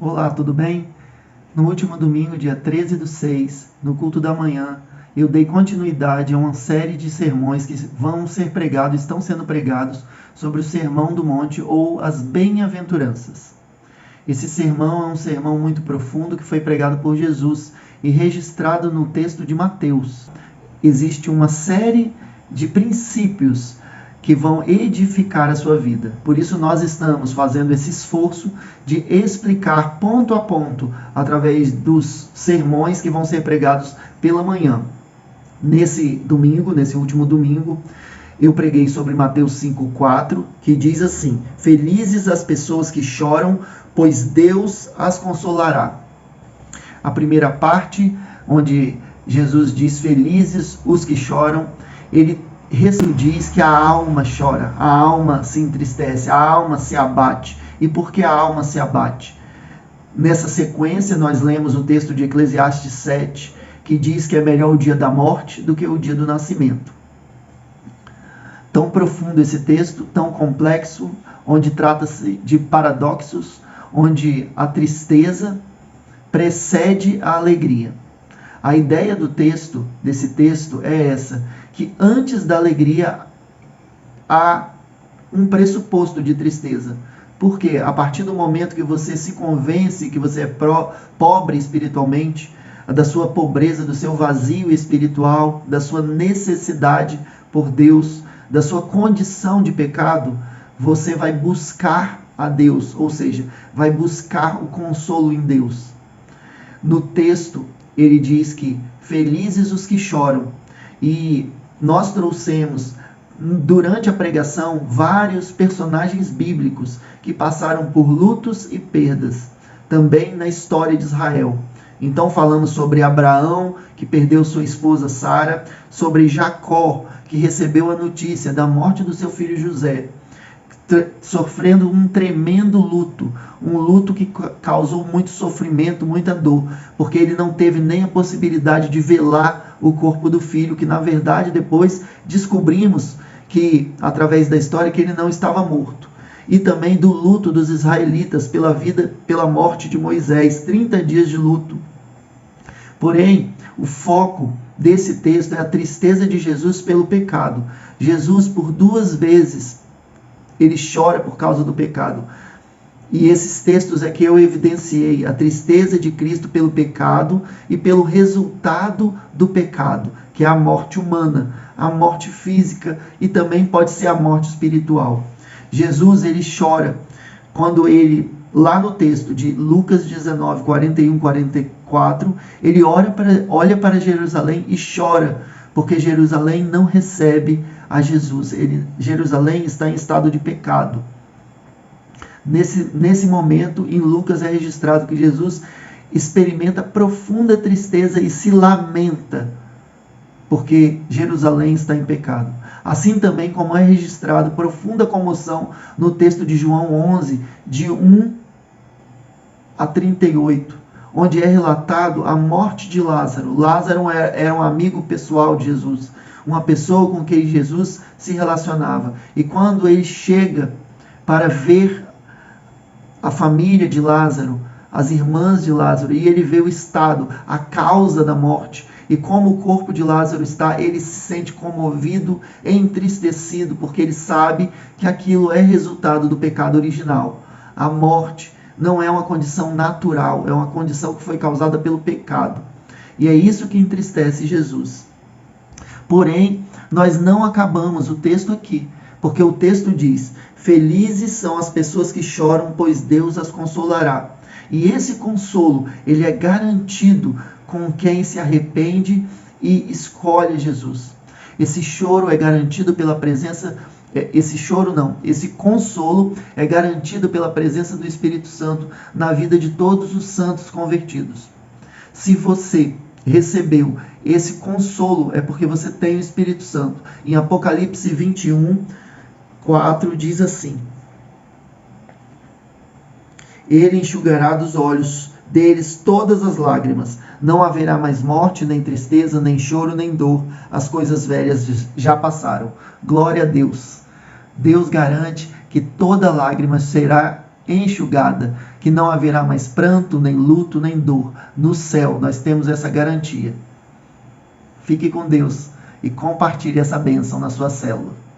Olá, tudo bem? No último domingo, dia 13/6, no culto da manhã, eu dei continuidade a uma série de sermões que vão ser pregados, estão sendo pregados sobre o Sermão do Monte ou as Bem-aventuranças. Esse sermão é um sermão muito profundo que foi pregado por Jesus e registrado no texto de Mateus. Existe uma série de princípios que vão edificar a sua vida. Por isso nós estamos fazendo esse esforço de explicar ponto a ponto através dos sermões que vão ser pregados pela manhã. Nesse domingo, nesse último domingo, eu preguei sobre Mateus 5,4, que diz assim: felizes as pessoas que choram, pois Deus as consolará. A primeira parte, onde Jesus diz felizes os que choram, ele diz que a alma chora, a alma se entristece, a alma se abate. E por que a alma se abate? Nessa sequência, nós lemos o texto de Eclesiastes 7, que diz que é melhor o dia da morte do que o dia do nascimento. Tão profundo esse texto, tão complexo, onde trata-se de paradoxos, onde a tristeza precede a alegria. A ideia desse texto é essa, que antes da alegria há um pressuposto de tristeza. Porque a partir do momento que você se convence que você é pobre espiritualmente, da sua pobreza, do seu vazio espiritual, da sua necessidade por Deus, da sua condição de pecado, você vai buscar a Deus, ou seja, vai buscar o consolo em Deus. No texto, ele diz que felizes os que choram. E nós trouxemos, durante a pregação, vários personagens bíblicos que passaram por lutos e perdas, também na história de Israel. Então falamos sobre Abraão, que perdeu sua esposa Sara, sobre Jacó, que recebeu a notícia da morte do seu filho José, sofrendo um tremendo luto, um luto que causou muito sofrimento, muita dor, porque ele não teve nem a possibilidade de velar o corpo do filho, que na verdade depois descobrimos que, através da história, que ele não estava morto. E também do luto dos israelitas pela morte de Moisés, 30 dias de luto. Porém, o foco desse texto é a tristeza de Jesus pelo pecado. Jesus, por 2 vezes, ele chora por causa do pecado. E esses textos é que eu evidenciei a tristeza de Cristo pelo pecado e pelo resultado do pecado, que é a morte humana, a morte física e também pode ser a morte espiritual. Jesus, ele chora quando ele, lá no texto de Lucas 19, 41, 44, ele olha para Jerusalém e chora, porque Jerusalém não recebe a Jesus. Jerusalém está em estado de pecado. Nesse momento, em Lucas é registrado que Jesus experimenta profunda tristeza e se lamenta, porque Jerusalém está em pecado. Assim também como é registrado profunda comoção no texto de João 11, de 1 a 38, onde é relatado a morte de Lázaro. Lázaro era um amigo pessoal de Jesus, uma pessoa com quem Jesus se relacionava. E quando ele chega para ver a família de Lázaro, as irmãs de Lázaro, e ele vê o estado, a causa da morte, e como o corpo de Lázaro está, ele se sente comovido, entristecido, porque ele sabe que aquilo é resultado do pecado original. A morte não é uma condição natural, é uma condição que foi causada pelo pecado. E é isso que entristece Jesus. Porém, nós não acabamos o texto aqui, porque o texto diz: felizes são as pessoas que choram, pois Deus as consolará. E esse consolo, ele é garantido com quem se arrepende e escolhe Jesus. Esse choro é garantido pela presença, esse consolo é garantido pela presença do Espírito Santo na vida de todos os santos convertidos. Se você recebeu esse consolo, é porque você tem o Espírito Santo. Em Apocalipse 21, 4 diz assim: ele enxugará dos olhos deles todas as lágrimas. Não haverá mais morte, nem tristeza, nem choro, nem dor. As coisas velhas já passaram. Glória a Deus. Deus garante que toda lágrima será enxugada, que não haverá mais pranto, nem luto, nem dor. No céu nós temos essa garantia. Fique com Deus e compartilhe essa bênção na sua célula.